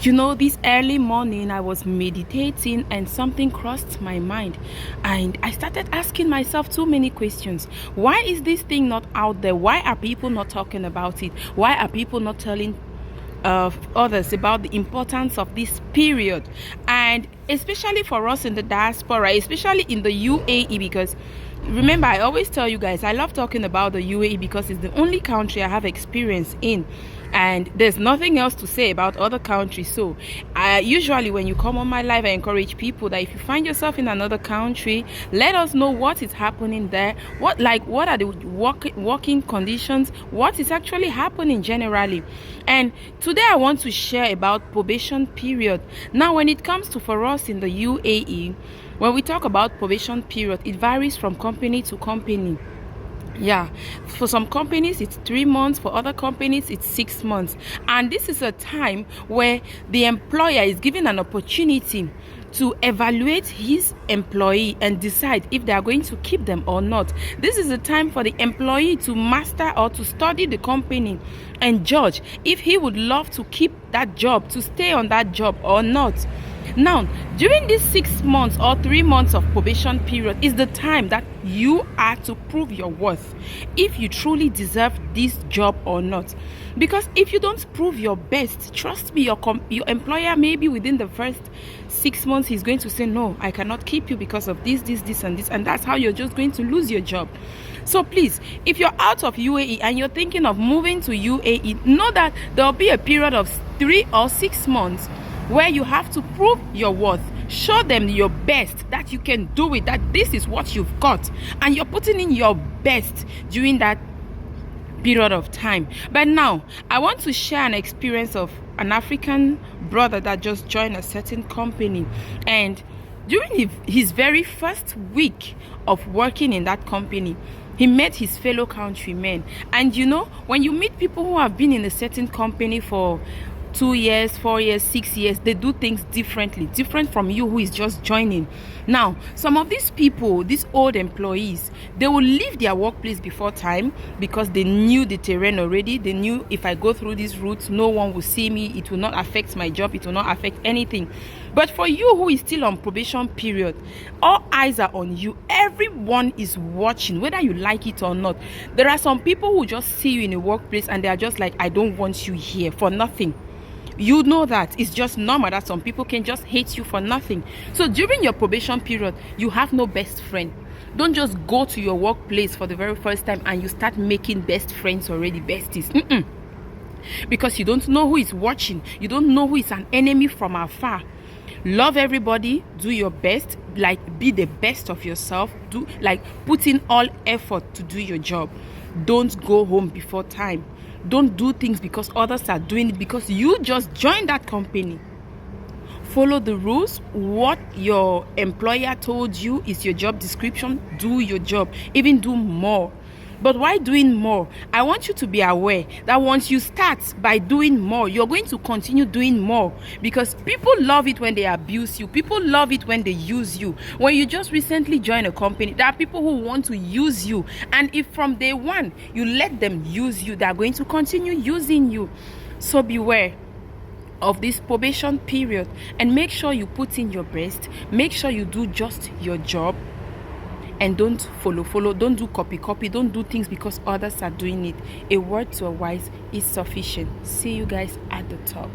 You know, this early morning I was meditating and something crossed my mind, and I started asking myself too many questions. Why is this thing not out there? Why are people not talking about it? Why are people not telling others about the importance of this period? And especially for us in the diaspora, especially in the UAE, because remember, I always tell you guys, I love talking about the UAE because it's the only country I have experience in, and there's nothing else to say about other countries. So usually when you come on my live, I encourage people that if you find yourself in another country, let us know what is happening there, what are the working conditions, what is actually happening generally. And today I want to share about probation period. Now, when it comes to for us in the UAE, when we talk about probation period, it varies from company to company. Yeah, for some companies it's 3 months, for other companies it's 6 months. And this is a time where the employer is given an opportunity to evaluate his employee and decide if they are going to keep them or not. This is a time for the employee to master or to study the company and judge if he would love to keep that job, to stay on that job or not. Now, during these 6 months or 3 months of probation period is the time that you are to prove your worth, if you truly deserve this job or not. Because if you don't prove your best, trust me, your employer, maybe within the first 6 months, he's going to say, no, I cannot keep you because of this, and that's how you're just going to lose your job. So please, if you're out of UAE and you're thinking of moving to UAE, know that there'll be a period of 3 or 6 months where you have to prove your worth. Show them your best, that you can do it, that this is what you've got, and you're putting in your best during that period of time. But now I want to share an experience of an African brother that just joined a certain company, and during his very first week of working in that company, he met his fellow countrymen. And you know, when you meet people who have been in a certain company for 2 years, 4 years, 6 years, they do things differently, different from you who is just joining. Now, some of these people, these old employees, they will leave their workplace before time because they knew the terrain already. They knew, if I go through these routes, no one will see me, it will not affect my job, it will not affect anything. But for you who is still on probation period, all eyes are on you. Everyone is watching, whether you like it or not. There are some people who just see you in a workplace and they are just like, I don't want you here for nothing. You know that it's just normal that some people can just hate you for nothing. So during your probation period, you have no best friend. Don't just go to your workplace for the very first time and you start making best friends already, besties. Because you don't know who is watching. You don't know who is an enemy from afar. Love everybody, do your best, like be the best of yourself, put in all effort to do your job. Don't go home before time. Don't do things because others are doing it because you just joined that company. Follow the rules. What your employer told you is your job description. Do your job, even do more. But why doing more? I want you to be aware that once you start by doing more, you're going to continue doing more, because people love it when they abuse you. People love it when they use you. When you just recently join a company, there are people who want to use you. And if from day one you let them use you, they're going to continue using you. So beware of this probation period and make sure you put in your best. Make sure you do just your job. And don't follow, don't do copy, don't do things because others are doing it. A word to a wise is sufficient. See you guys at the top.